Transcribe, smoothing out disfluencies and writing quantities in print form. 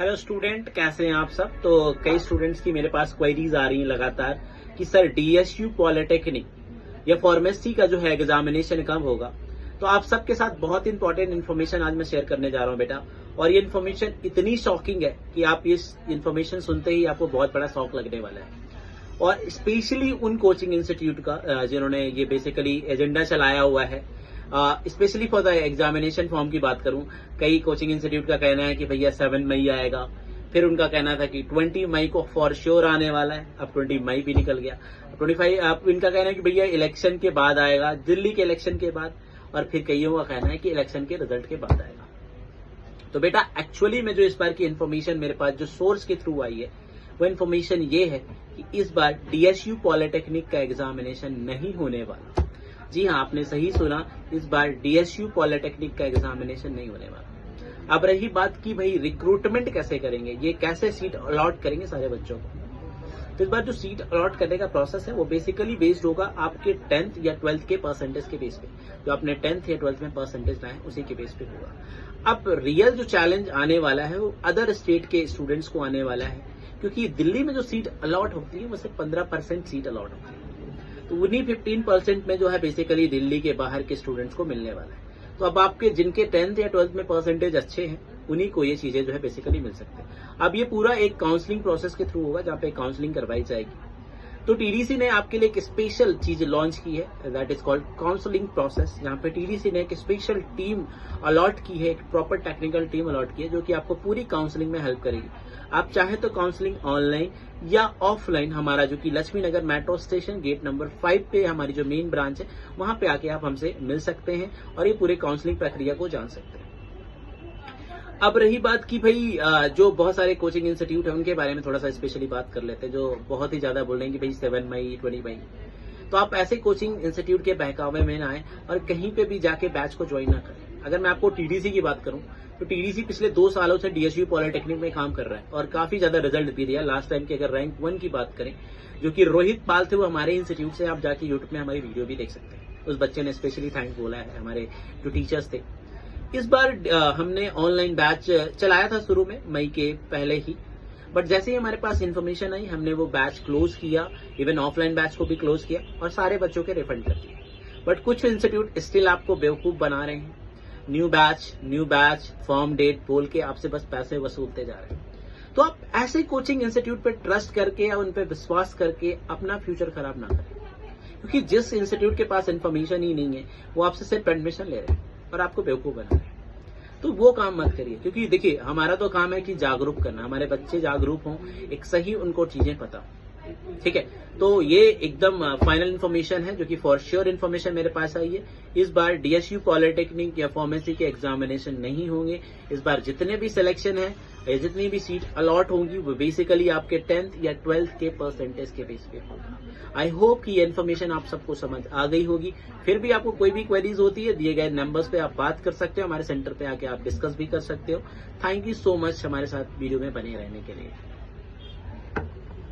Hello student, कैसे हैं आप सब। तो कई स्टूडेंट्स की मेरे पास क्वेरीज आ रही हैं लगातार कि सर डीएसयू पॉलिटेक्निक या फार्मेसी का जो है एग्जामिनेशन कब होगा। तो आप सबके साथ बहुत इंपॉर्टेंट इन्फॉर्मेशन आज मैं शेयर करने जा रहा हूं बेटा, और ये इन्फॉर्मेशन इतनी शॉकिंग है कि आप इस इन्फॉर्मेशन सुनते ही आपको बहुत बड़ा शॉक लगने वाला है। और स्पेशली उन कोचिंग इंस्टीट्यूट का जिन्होंने ये बेसिकली एजेंडा चलाया हुआ है, specially for the examination form की बात करूं, कई कोचिंग इंस्टीट्यूट का कहना है कि भैया 7 मई आएगा। फिर उनका कहना था कि 20 मई को फॉर श्योर आने वाला है। अब 20 मई भी निकल गया। 25 अब इनका कहना है कि भैया इलेक्शन के बाद आएगा, दिल्ली के इलेक्शन के बाद। और फिर कईयों का कहना है कि इलेक्शन के रिजल्ट के बाद आएगा। तो बेटा एक्चुअली में जो इस बार की इन्फॉर्मेशन मेरे पास जो सोर्स के थ्रू आई है वो इन्फॉर्मेशन ये है कि इस बार डीएसयू पॉलिटेक्निक का एग्जामिनेशन नहीं होने वाला। जी हाँ, आपने सही सुना, इस बार डीएसयू पॉलिटेक्निक का एग्जामिनेशन नहीं होने वाला। अब रही बात कि भाई रिक्रूटमेंट कैसे करेंगे, ये कैसे सीट अलॉट करेंगे सारे बच्चों को। तो इस बार जो सीट अलॉट करने का प्रोसेस है वो बेसिकली बेस्ड होगा आपके 10th या 12th के परसेंटेज के बेस पे। जो आपने 10th या 12th में परसेंटेज लाए उसी के बेस पे होगा। अब रियल जो चैलेंज आने वाला है वो अदर स्टेट के स्टूडेंट्स को आने वाला है, क्योंकि दिल्ली में जो सीट अलॉट होती है वो सिर्फ 15% सीट अलॉट होती है। तो उन्हीं 15% में जो है बेसिकली दिल्ली के बाहर के स्टूडेंट्स को मिलने वाला है। तो अब आपके जिनके 10th या 12th में परसेंटेज अच्छे हैं उन्हीं को ये चीजें जो है बेसिकली मिल सकते हैं। अब ये पूरा एक काउंसलिंग प्रोसेस के थ्रू होगा, जहाँ पे काउंसलिंग करवाई जाएगी। तो टीडीसी ने आपके लिए एक स्पेशल चीज लॉन्च की है, that is called counselling process. यहाँ पे टीडीसी ने एक स्पेशल टीम अलॉट की है, एक प्रॉपर टेक्निकल टीम अलॉट की है, जो कि आपको पूरी काउंसलिंग में हेल्प करेगी। आप चाहे तो काउंसलिंग ऑनलाइन या ऑफलाइन, हमारा जो कि लक्ष्मी नगर मेट्रो स्टेशन गेट नंबर 5 पे हमारी जो मेन ब्रांच है वहां पे आके आप हमसे मिल सकते हैं और ये पूरे काउंसलिंग प्रक्रिया को जान सकते हैं। अब रही बात कि भाई जो बहुत सारे कोचिंग इंस्टीट्यूट है उनके बारे में थोड़ा सा स्पेशली बात कर लेते हैं, जो बहुत ही ज्यादा बोल रहे हैं कि भाई 7 मई 20 मई। तो आप ऐसे कोचिंग इंस्टीट्यूट के बहकावे में ना आए और कहीं पे भी जाके बैच को ज्वाइन ना करें। अगर मैं आपको टीडीसी की बात करूं तो टीडीसी पिछले 2 सालों से डीएसयू पॉलिटेक्निक में काम कर रहा है और काफी ज्यादा रिजल्ट भी दिया। लास्ट टाइम की अगर रैंक 1 की बात करें, जो कि रोहित पाल थे, वो हमारे इंस्टीट्यूट से, आप जाके यूट्यूब में हमारी वीडियो भी देख सकते हैं। उस बच्चे ने स्पेशली थैंक बोला है हमारे जो टीचर्स थे। इस बार हमने ऑनलाइन बैच चलाया था शुरू में, मई के पहले ही, बट जैसे ही हमारे पास इन्फॉर्मेशन आई हमने वो बैच क्लोज किया, इवन ऑफलाइन बैच को भी क्लोज किया और सारे बच्चों के रिफंड कर दिए। बट कुछ इंस्टीट्यूट स्टिल आपको बेवकूफ बना रहे हैं, न्यू बैच फॉर्म डेट बोल के आपसे बस पैसे वसूलते जा रहे हैं। तो आप ऐसे कोचिंग इंस्टीट्यूट पे ट्रस्ट करके या उन पे विश्वास करके अपना फ्यूचर खराब ना करें, क्योंकि जिस इंस्टीट्यूट के पास इन्फॉर्मेशन ही नहीं है वो आपसे सिर्फ एडमिशन ले रहे हैं और आपको बेवकूफ बना रहे हैं। तो वो काम मत करिए, क्योंकि देखिए हमारा तो काम है कि जागरूक करना, हमारे बच्चे जागरूक हों, एक सही उनको चीजें पता, ठीक है। तो ये एकदम फाइनल इन्फॉर्मेशन है जो कि फॉर श्योर इन्फॉर्मेशन मेरे पास आई है। इस बार डीएसयू पॉलिटेक्निक या फार्मेसी के एग्जामिनेशन नहीं होंगे। इस बार जितने भी सिलेक्शन है या जितनी भी सीट अलॉट होंगी वो बेसिकली आपके 10th या 12th के परसेंटेज के बेस पे होगा। आई होप कि ये इन्फॉर्मेशन आप सबको समझ आ गई होगी। फिर भी आपको कोई भी क्वेरीज होती है, दिए गए नंबर्स पे आप बात कर सकते हो, हमारे सेंटर पे आके आप डिस्कस भी कर सकते हो। थैंक यू सो मच हमारे साथ वीडियो में बने रहने के लिए।